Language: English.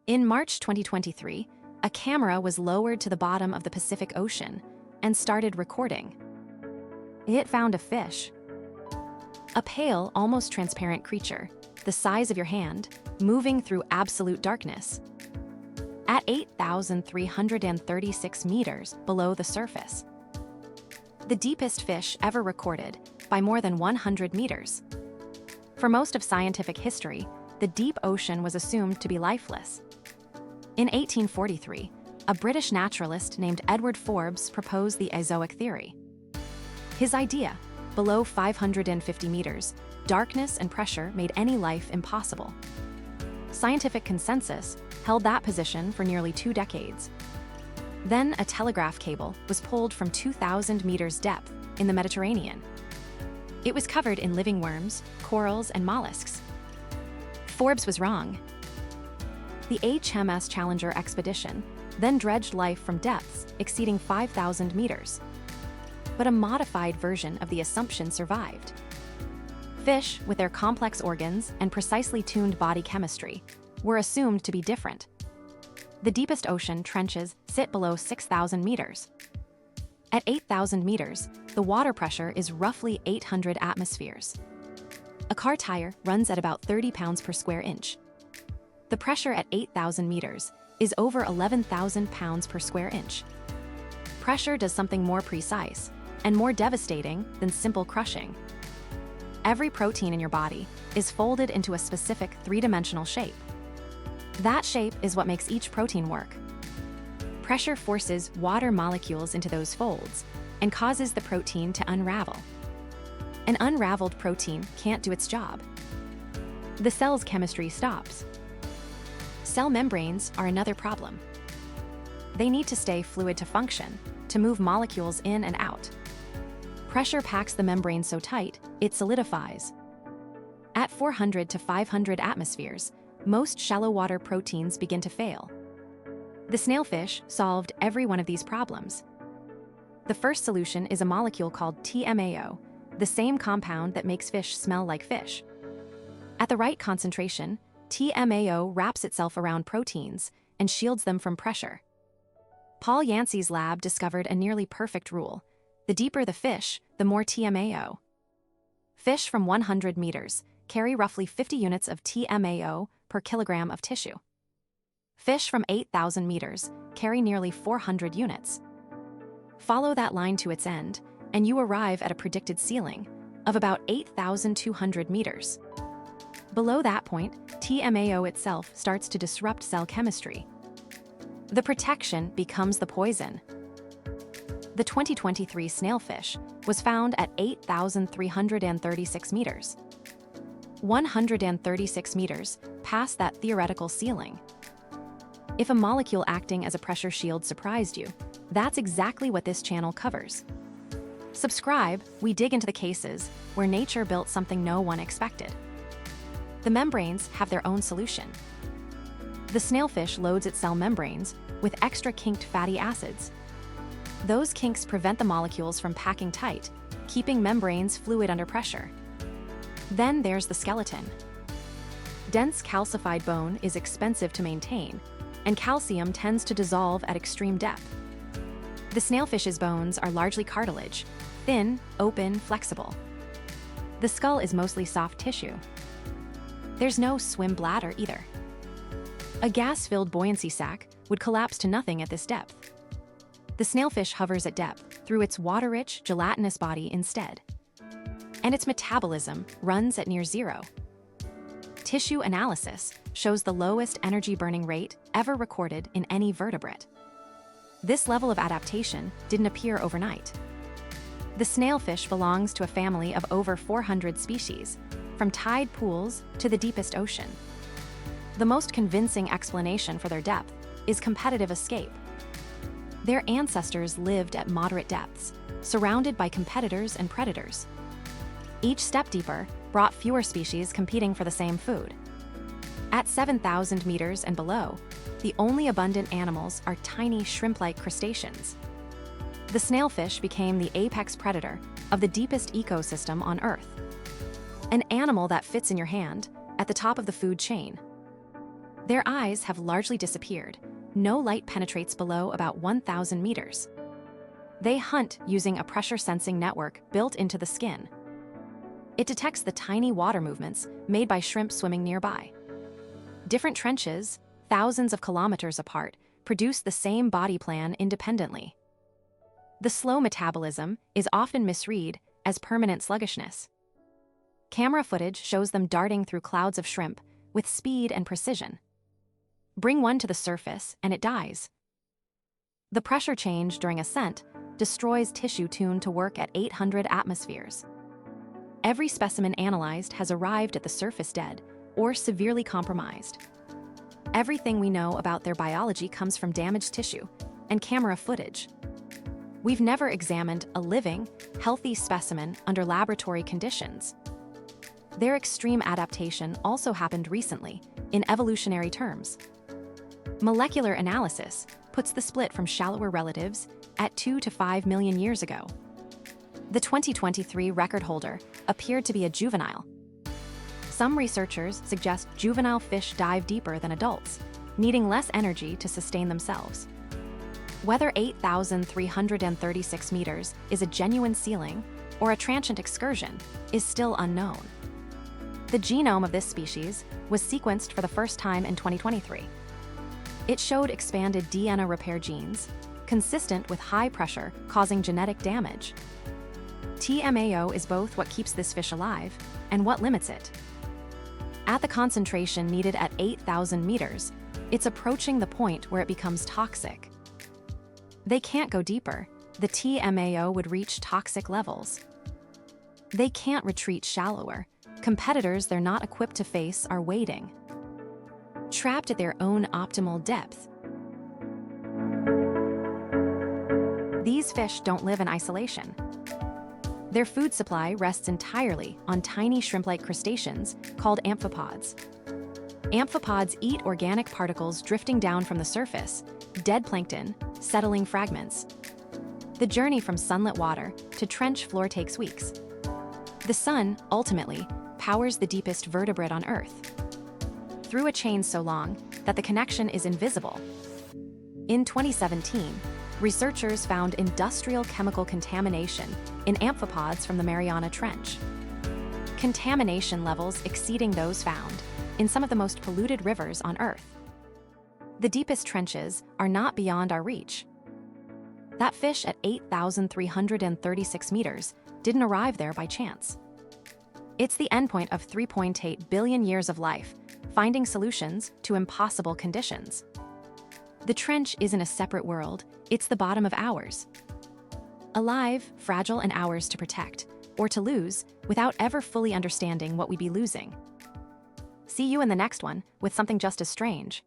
In March 2023, a camera was lowered to the bottom of the Pacific Ocean and started recording. It found a fish. A pale, almost transparent creature, the size of your hand, moving through absolute darkness. At 8,336 meters below the surface. The deepest fish ever recorded, by more than 100 meters. For most of scientific history, the deep ocean was assumed to be lifeless. In 1843, a British naturalist named Edward Forbes proposed the Azoic theory. His idea, below 550 meters, darkness and pressure made any life impossible. Scientific consensus held that position for nearly 2 decades. Then a telegraph cable was pulled from 2,000 meters depth in the Mediterranean. It was covered in living worms, corals, and mollusks. Forbes was wrong. The HMS Challenger expedition then dredged life from depths exceeding 5,000 meters. But a modified version of the assumption survived. Fish, with their complex organs and precisely tuned body chemistry, were assumed to be different. The deepest ocean trenches sit below 6,000 meters. At 8,000 meters, the water pressure is roughly 800 atmospheres. A car tire runs at about 30 pounds per square inch. The pressure at 8,000 meters is over 11,000 pounds per square inch. Pressure does something more precise and more devastating than simple crushing. Every protein in your body is folded into a specific 3-dimensional shape. That shape is what makes each protein work. Pressure forces water molecules into those folds and causes the protein to unravel. An unraveled protein can't do its job. The cell's chemistry stops. Cell membranes are another problem. They need to stay fluid to function, to move molecules in and out. Pressure packs the membrane so tight, it solidifies. At 400 to 500 atmospheres, most shallow water proteins begin to fail. The snailfish solved every one of these problems. The first solution is a molecule called TMAO, the same compound that makes fish smell like fish. At the right concentration, TMAO wraps itself around proteins and shields them from pressure. Paul Yancey's lab discovered a nearly perfect rule. The deeper the fish, the more TMAO. Fish from 100 meters carry roughly 50 units of TMAO per kilogram of tissue. Fish from 8,000 meters carry nearly 400 units. Follow that line to its end, and you arrive at a predicted ceiling of about 8,200 meters. Below that point, TMAO itself starts to disrupt cell chemistry. The protection becomes the poison. The 2023 snailfish was found at 8,336 meters. 136 meters past that theoretical ceiling. If a molecule acting as a pressure shield surprised you, that's exactly what this channel covers. Subscribe, we dig into the cases where nature built something no one expected. The membranes have their own solution. The snailfish loads its cell membranes with extra kinked fatty acids. Those kinks prevent the molecules from packing tight, keeping membranes fluid under pressure. Then there's the skeleton. Dense calcified bone is expensive to maintain, and calcium tends to dissolve at extreme depth. The snailfish's bones are largely cartilage, thin, open, flexible. The skull is mostly soft tissue. There's no swim bladder either. A gas-filled buoyancy sac would collapse to nothing at this depth. The snailfish hovers at depth through its water-rich, gelatinous body instead. And its metabolism runs at near zero. Tissue analysis shows the lowest energy burning rate ever recorded in any vertebrate. This level of adaptation didn't appear overnight. The snailfish belongs to a family of over 400 species, from tide pools to the deepest ocean. The most convincing explanation for their depth is competitive escape. Their ancestors lived at moderate depths, surrounded by competitors and predators. Each step deeper brought fewer species competing for the same food. At 7,000 meters and below, the only abundant animals are tiny shrimp-like crustaceans. The snailfish became the apex predator of the deepest ecosystem on Earth. An animal that fits in your hand, at the top of the food chain. Their eyes have largely disappeared. No light penetrates below about 1,000 meters. They hunt using a pressure-sensing network built into the skin. It detects the tiny water movements made by shrimp swimming nearby. Different trenches, thousands of kilometers apart, produce the same body plan independently. The slow metabolism is often misread as permanent sluggishness. Camera footage shows them darting through clouds of shrimp with speed and precision. Bring one to the surface and it dies. The pressure change during ascent destroys tissue tuned to work at 800 atmospheres. Every specimen analyzed has arrived at the surface dead or severely compromised. Everything we know about their biology comes from damaged tissue and camera footage. We've never examined a living, healthy specimen under laboratory conditions. Their extreme adaptation also happened recently, in evolutionary terms. Molecular analysis puts the split from shallower relatives at 2 to 5 million years ago. The 2023 record holder appeared to be a juvenile. Some researchers suggest juvenile fish dive deeper than adults, needing less energy to sustain themselves. Whether 8,336 meters is a genuine ceiling or a transient excursion is still unknown. The genome of this species was sequenced for the first time in 2023. It showed expanded DNA repair genes, consistent with high pressure causing genetic damage. TMAO is both what keeps this fish alive and what limits it. At the concentration needed at 8,000 meters, it's approaching the point where it becomes toxic. They can't go deeper. The TMAO would reach toxic levels. They can't retreat shallower. Competitors they're not equipped to face are waiting. Trapped at their own optimal depth. These fish don't live in isolation. Their food supply rests entirely on tiny shrimp-like crustaceans called amphipods. Amphipods eat organic particles drifting down from the surface, dead plankton, settling fragments. The journey from sunlit water to trench floor takes weeks. The sun, ultimately, powers the deepest vertebrate on Earth, through a chain so long that the connection is invisible. In 2017, researchers found industrial chemical contamination in amphipods from the Mariana Trench. Contamination levels exceeding those found in some of the most polluted rivers on Earth. The deepest trenches are not beyond our reach. That fish at 8,336 meters didn't arrive there by chance. It's the endpoint of 3.8 billion years of life, finding solutions to impossible conditions. The trench isn't a separate world, it's the bottom of ours. Alive, fragile, and ours to protect, or to lose, without ever fully understanding what we'd be losing. See you in the next one, with something just as strange.